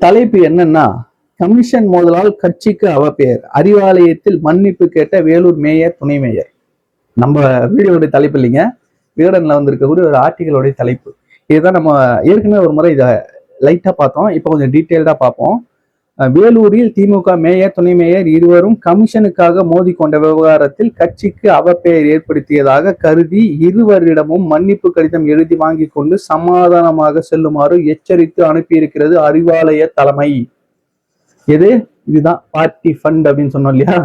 தலைப்பு என்னன்னா, கமிஷன் மோதலால் கட்சிக்கு அவப்பெயர், அறிவாலயத்தில் மன்னிப்பு கேட்ட வேலூர் மேயர், துணை மேயர். நம்ம வீடியோடைய தலைப்பு இல்லைங்க, விகடன்ல வந்திருக்கக்கூடிய ஒரு ஆர்டிகளோடைய தலைப்பு. இதுதான் நம்ம ஏற்கனவே ஒரு முறை இதை லைட்டா பார்த்தோம். இப்போ கொஞ்சம் டீட்டெயில்டா பார்ப்போம். வேலூரில் திமுக மேயர், துணை மேயர் இருவரும் கமிஷனுக்காக மோதி கொண்ட விவகாரத்தில் கட்சிக்கு அவப்பெயர் ஏற்படுத்தியதாக கருதி இருவரிடமும் மன்னிப்பு கடிதம் எழுதி வாங்கி கொண்டு சமாதானமாக செல்லுமாறு எச்சரித்து அனுப்பியிருக்கிறது அறிவாலய தலைமை. இதுதான் பார்ட்டி ஃபண்ட் அப்படின்னு சொன்னோம் இல்லையா,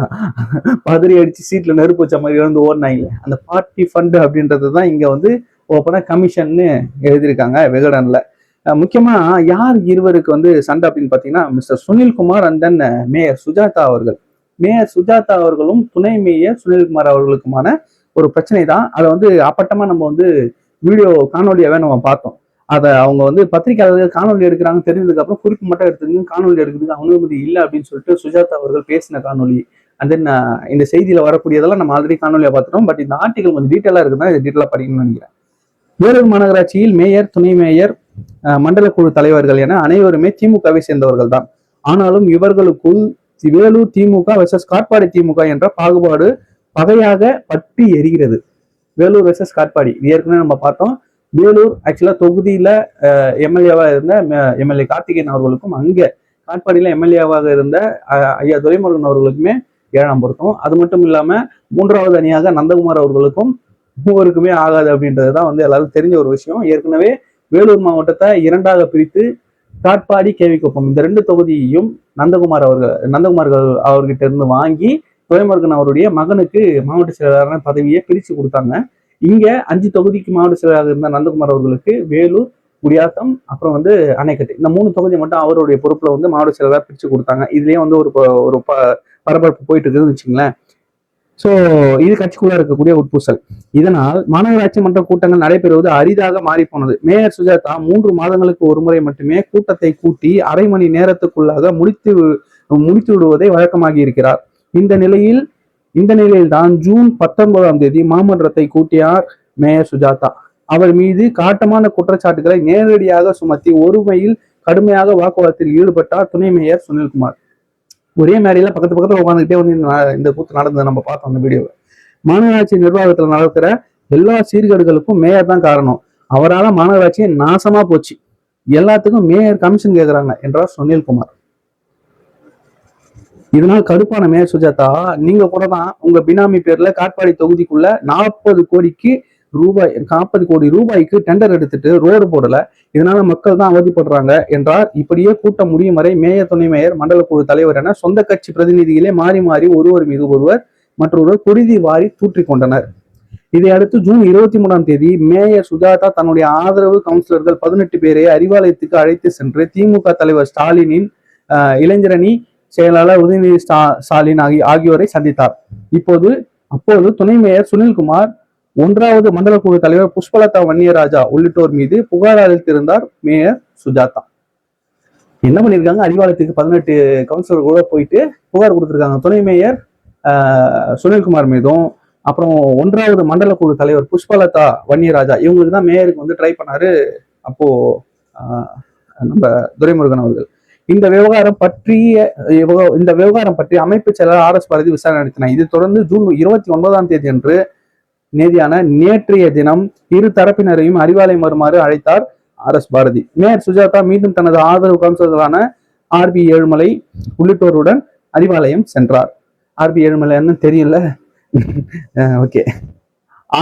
பதறி அடிச்சு சீட்ல நெருப்பு வச்ச மாதிரி இருந்து ஓடினாங்க. அந்த பார்ட்டி ஃபண்ட் அப்படின்றதுதான் இங்க வந்து ஓப்பனா கமிஷன்னு எழுதியிருக்காங்க விகடன்ல. முக்கியமா யார் இருவருக்கு வந்து சண்டை அப்படின்னு பாத்தீங்கன்னா, mister Sunil Kumar and then mayor Sujatha அவர்கள். மேயர் சுஜாதா அவர்களும் துணை மேயர் சுனில்குமார் அவர்களுக்குமான ஒரு பிரச்சனை தான். அதை வந்து அப்பட்டமா நம்ம வந்து வீடியோ காணொலியாவே நம்ம பார்த்தோம். அதை அவங்க வந்து பத்திரிகையாளர்கள் காணொலி எடுக்கிறாங்க தெரிஞ்சதுக்கு அப்புறம் குறிப்பு மட்டும் எடுத்துங்க, காணொலி எடுக்கிறதுக்கு அனுமதி இல்லை அப்படின்னு சொல்லிட்டு சுஜாதா அவர்கள் பேசின காணொலி. அண்ட் தென் இந்த செய்தியில வரக்கூடியதெல்லாம் நம்ம ஆல்ரெடி காணொலியா பார்த்துட்டோம். பட் இந்த ஆர்டிகல் கொஞ்சம் டீட்டெயிலா இருக்குதான், இதை டீட்டெயிலா படிக்கணும்னு நினைக்கிறேன். வேலூர் மாநகராட்சியில் மேயர், துணை மேயர், மண்டல குழு தலைவர்கள் என அனைவருமே திமுகவை சேர்ந்தவர்கள் தான். ஆனாலும் இவர்களுக்குள் வேலூர் திமுக வெர்சஸ் காட்பாடி திமுக என்ற பாகுபாடு பகையாக பற்றி எரிகிறது. வேலூர் வெர்சஸ் காட்பாடி ஏற்கனவே நம்ம பார்த்தோம். வேலூர் ஆக்சுவலா தொகுதியில எம்எல்ஏவா இருந்த எம்எல்ஏ கார்த்திகேயன் அவர்களுக்கும், அங்க காட்பாடியில எம்எல்ஏவாக இருந்த ஐயா துரைமுருகன் அவர்களுக்குமே 7ஆம் பொருத்தம். அது மட்டும் இல்லாம 3வது அணியாக நந்தகுமார் அவர்களுக்கும் மூவருக்குமே ஆகாது அப்படின்றதுதான் வந்து எல்லாரும் தெரிஞ்ச ஒரு விஷயம். ஏற்கனவே வேலூர் மாவட்டத்தை 2ஆக பிரித்து காட்பாடி, கேவிக்குப்பம் இந்த 2 தொகுதியையும் நந்தகுமார் அவர்கிட்ட இருந்து வாங்கி துரைமுருகன் அவருடைய மகனுக்கு மாவட்ட செயலாளரான பதவியை பிரிச்சு கொடுத்தாங்க. இங்க 5 தொகுதிக்கு மாவட்ட செயலாளராக இருந்த நந்தகுமார் அவர்களுக்கு வேலூர், குடியாத்தம், அப்புறம் வந்து அணைக்கட்டு, இந்த 3 தொகுதி மட்டும் அவருடைய பொறுப்புல வந்து மாவட்ட செயலாளராக பிரிச்சு கொடுத்தாங்க. இதுலயே வந்து ஒரு பரபரப்பு போயிட்டு இருக்குதுன்னு வச்சுங்களேன். சோ இது கட்சிக்குள்ள இருக்கக்கூடிய உட்பூசல். இதனால் மாநகராட்சி மன்ற கூட்டங்கள் நடைபெறுவது அரிதாக மாறி போனது. மேயர் சுஜாதா 3 மாதங்களுக்கு ஒரு முறை மட்டுமே கூட்டத்தை கூட்டி அரை மணி நேரத்துக்குள்ளாக முடித்து விடுவதை வழக்கமாகி இருக்கிறார். இந்த நிலையில் தான் ஜூன் 19ஆம் தேதி மாமன்றத்தை கூட்டியார் மேயர் சுஜாதா. அவர் மீது காட்டமான குற்றச்சாட்டுகளை நேரடியாக சுமத்தி ஒருமையில் கடுமையாக வாக்குவாதத்தில் ஈடுபட்டார் துணை மேயர் சுனில்குமார். ஒரே மேடையில பக்கத்துல உட்காந்துக்கிட்டே வந்து இந்த கூத்து நடந்தது நம்ம பார்த்தோம் அந்த வீடியோவை. மாநகராட்சி நிர்வாகத்துல நடக்கிற எல்லா சீர்கேடுகளுக்கும் மேயர் தான் காரணம். அவரால் மாநகராட்சி நாசமா போச்சு. எல்லாத்துக்கும் மேயர் கமிஷன் கேட்கிறாங்க என்றார் சுனில்குமார். இதனால் கடுப்பான மேயர் சுஜாதா, நீங்க கூட தான் உங்க பினாமி பேர்ல காட்பாடி தொகுதிக்குள்ள 40 கோடி ரூபாய்க்கு டெண்டர் எடுத்துட்டு ரோடு போடல. இதனால மக்கள் தான் அவதிப்படுறாங்க என்றார். இப்படியே கூட்டம் முடியும் வரை மேயர், துணை மேயர், மண்டல குழு தலைவர் என சொந்த கட்சி பிரதிநிதிகளே மாறி மாறி ஒருவர் மீது ஒருவர் மற்றொருவர் குருதி வாரி தூற்றிக் கொண்டனர். இதையடுத்து ஜூன் 23ஆம் தேதி மேயர் சுஜாதா தன்னுடைய ஆதரவு கவுன்சிலர்கள் 18 பேரை அறிவாலயத்துக்கு அழைத்து சென்று திமுக தலைவர் ஸ்டாலினின் இளைஞரணி செயலாளர் உதயநிதி ஸ்டாலின் ஆகியோரை சந்தித்தார். அப்போது துணை மேயர் சுனில்குமார், 1வது மண்டல குழு தலைவர் புஷ்பலதா வன்னியராஜா உள்ளிட்டோர் மீது புகார் அளித்திருந்தார் மேயர் சுஜாதா. என்ன பண்ணிருக்காங்க, அறிவாலயத்துக்கு 18 கவுன்சிலர் கூட போயிட்டு புகார் கொடுத்திருக்காங்க. துணை மேயர் சுனில்குமார் மீதும், அப்புறம் 1வது மண்டல குழு தலைவர் புஷ்பலதா வன்னியராஜா, இவங்களுக்கு தான் மேயருக்கு வந்து ட்ரை பண்ணாரு அப்போ நம்ம துரைமுருகன் அவர்கள். இந்த விவகாரம் பற்றி அமைப்பு செயலாளர் RS பாரதி விசாரணை நடத்தினார். இது தொடர்ந்து ஜூன் 29ஆம் தேதி அன்று நேற்றைய தினம் இரு தரப்பினரையும் அறிவாலயம் வருமாறு அழைத்தார் RS பாரதி. மேயர் சுஜாதா மீண்டும் தனது ஆதரவு கவுன்சிலர்களான RB ஏழுமலை உள்ளிட்டோருடன் அறிவாலயம் சென்றார். RB ஏழுமலைன்னு தெரியல, ஓகே.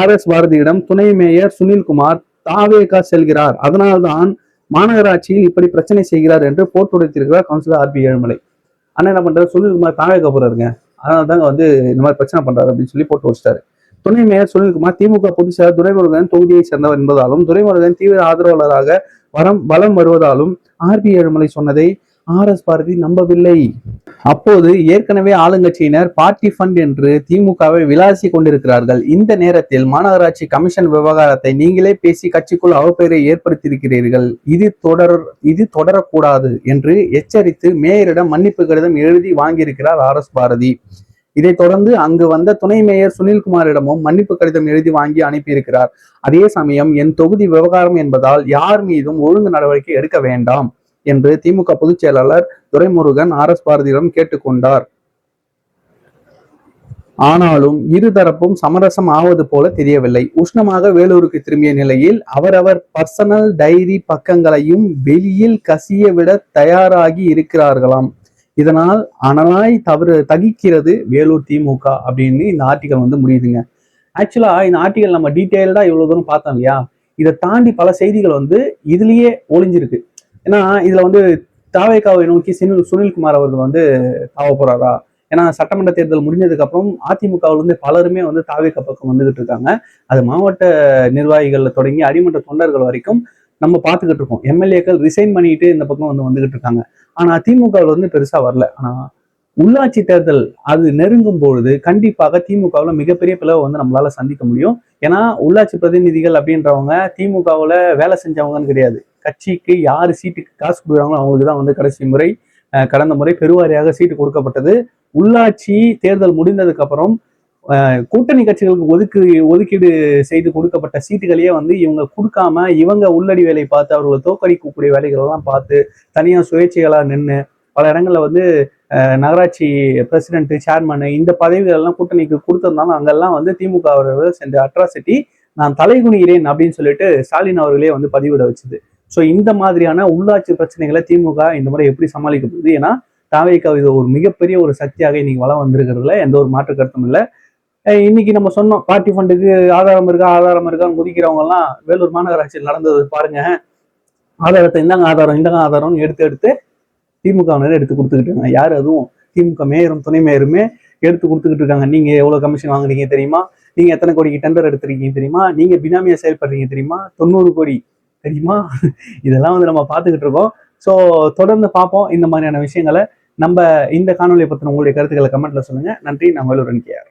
RS பாரதியிடம் துணை மேயர் சுனில்குமார் தாவேகா செல்கிறார், அதனால்தான் மாநகராட்சியில் இப்படி பிரச்சனை செய்கிறார் என்று போட்டுடைத்திருக்கிறார் கவுன்சிலர் RB ஏழுமலை. அண்ணா என்ன பண்றாரு, சுனில்குமார் தாவேகா போறாருங்க, அதனால தாங்க வந்து இந்த மாதிரி பிரச்சனை பண்றாரு அப்படின்னு சொல்லி போட்டு வச்சிட்டாரு. துணை மேயர் சுனில்குமார் திமுக பொதுச் செயலர் துரைமுருகன் தொகுதியை சேர்ந்தவர் என்பதாலும் துரைமுருகன் தீவிர ஆதரவாளராக வலம் வருவதாலும் RB ஏழுமலை சொன்னதை RS பாரதி நம்பவில்லை. அப்போது ஏற்கனவே ஆளுங்கட்சியினர் பார்ட்டி ஃபண்ட் என்று திமுகவை விளாசி கொண்டிருக்கிறார்கள். இந்த நேரத்தில் மாநகராட்சி கமிஷன் விவகாரத்தை நீங்களே பேசி கட்சிக்குள் அவப்பெயரை ஏற்படுத்தியிருக்கிறீர்கள். இது தொடரக்கூடாது என்று எச்சரித்து மேயரிடம் மன்னிப்பு கடிதம் எழுதி வாங்கியிருக்கிறார் RS பாரதி. இதைத் தொடர்ந்து அங்கு வந்த துணை மேயர் சுனில்குமாரிடமும் மன்னிப்பு கடிதம் எழுதி வாங்கி அனுப்பியிருக்கிறார். அதே சமயம் என் தொகுதி விவகாரம் என்பதால் யார் மீதும் ஒழுங்கு நடவடிக்கை எடுக்க வேண்டாம், என்று திமுக பொதுச் செயலாளர் துரைமுருகன் RS பாரதியிடம் கேட்டுக்கொண்டார். ஆனாலும் இருதரப்பும் சமரசம் ஆவது போல தெரியவில்லை. உஷ்ணமாக வேலூருக்கு திரும்பிய நிலையில் அவரவர் பர்சனல் டைரி பக்கங்களையும் வெளியில் கசிய விட தயாராகி இருக்கிறார்களாம். இதனால் அனலாய் தகிக்கிறது வேலூர் திமுக அப்படின்னு இந்த ஆர்டிகல் வந்து முடியுதுங்க. ஆக்சுவலா இந்த ஆர்டிகல் நம்ம டீட்டெயில்டா இவ்வளவு தூரம் பார்த்தோம் இல்லையா, இதை தாண்டி பல செய்திகள் வந்து இதுலயே ஒளிஞ்சிருக்கு. ஏன்னா இதுல வந்து தாவேகாவை நோக்கி சுனில்குமார் அவர்கள் வந்து தாவ போறாரா? ஏன்னா சட்டமன்ற தேர்தல் முடிஞ்சதுக்கு அப்புறம் அதிமுகவுல இருந்து பலருமே வந்து தாவேகா பக்கம் வந்துகிட்டு இருக்காங்க. அது மாவட்ட நிர்வாகிகள்ல தொடங்கி அடிமன்ற தொண்டர்கள் வரைக்கும் நம்ம பார்த்துக்கிட்டு இருக்கோம். எம்எல்ஏக்கள் ரிசைன் பண்ணிட்டு இந்த பக்கம் வந்துகிட்டு இருக்காங்க. ஆனா திமுகவில் வந்து பெருசா வரல. ஆனா உள்ளாட்சி தேர்தல் அது நெருங்கும் பொழுது கண்டிப்பாக திமுகவுல மிகப்பெரிய பிளவை வந்து நம்மளால சந்திக்க முடியும். ஏன்னா உள்ளாட்சி பிரதிநிதிகள் அப்படின்றவங்க திமுகவுல வேலை செஞ்சவங்கன்னு கிடையாது. கட்சிக்கு யாரு சீட்டுக்கு காசு கொடுக்குறாங்களோ அவங்களுக்கு தான் வந்து கடைசி முறை கடந்த முறை பெருவாரியாக சீட்டு கொடுக்கப்பட்டது. உள்ளாட்சி தேர்தல் முடிந்ததுக்கு அப்புறம் கூட்டணி கட்சிகளுக்கு ஒதுக்கீடு செய்து கொடுக்கப்பட்ட சீட்டுகளையே வந்து இவங்க கொடுக்காம இவங்க உள்ளடி வேலை பார்த்து அவர்களை தோற்கடிக்கக்கூடிய வேலைகள் எல்லாம் பார்த்து தனியா சுயேட்சைகளா நின்று பல இடங்கள்ல வந்து நகராட்சி பிரசிடென்ட், சேர்மன் இந்த பதவிகள் எல்லாம் கூட்டணிக்கு கொடுத்திருந்தாங்க. அங்கெல்லாம் வந்து திமுக அவர்கள் சென்ற அட்ராசிட்டி நான் தலைகுனிகிறேன் அப்படின்னு சொல்லிட்டு ஸ்டாலின் அவர்களே வந்து பதிவிட வச்சுது. ஸோ இந்த மாதிரியான உள்ளாட்சி பிரச்சனைகளை திமுக இந்த முறை எப்படி சமாளிக்க போகுது? ஏன்னா தாவேகா இது ஒரு மிகப்பெரிய ஒரு சக்தியாக இன்னைக்கு வளம் வந்திருக்கிறதுல எந்த ஒரு மாற்று கருத்தும் இல்லை. இன்னைக்கு நம்ம சொன்னோம் பார்ட்டி ஃபண்டுக்கு ஆதாரம் இருக்கான்னு குதிக்கிறவங்க எல்லாம் வேலூர் மாநகராட்சியில் நடந்தது பாருங்க. ஆதாரத்தை இந்தாங்க ஆதாரம்னு எடுத்து திமுகவினர் எடுத்து கொடுத்துக்கிட்டு இருக்காங்க. யார்? அதுவும் திமுக மேயரும் துணை மேயருமே எடுத்து கொடுத்துக்கிட்டு இருக்காங்க. நீங்க எவ்வளவு கமிஷன் வாங்குறீங்க தெரியுமா? நீங்க எத்தனை கோடிக்கு டெண்டர் எடுத்திருக்கீங்க தெரியுமா? நீங்க பினாமியா செயல்படுறீங்க தெரியுமா? 90 கோடி தெரியுமா? இதெல்லாம் வந்து நம்ம பார்த்துக்கிட்டு இருக்கோம். ஸோ தொடர்ந்து பார்ப்போம் இந்த மாதிரியான விஷயங்களை. நம்ம இந்த காணொலியை பற்றின உங்களுடைய கருத்துக்களை கமெண்ட்ல சொல்லுங்க. நன்றி. நான் வேலூரன் KR.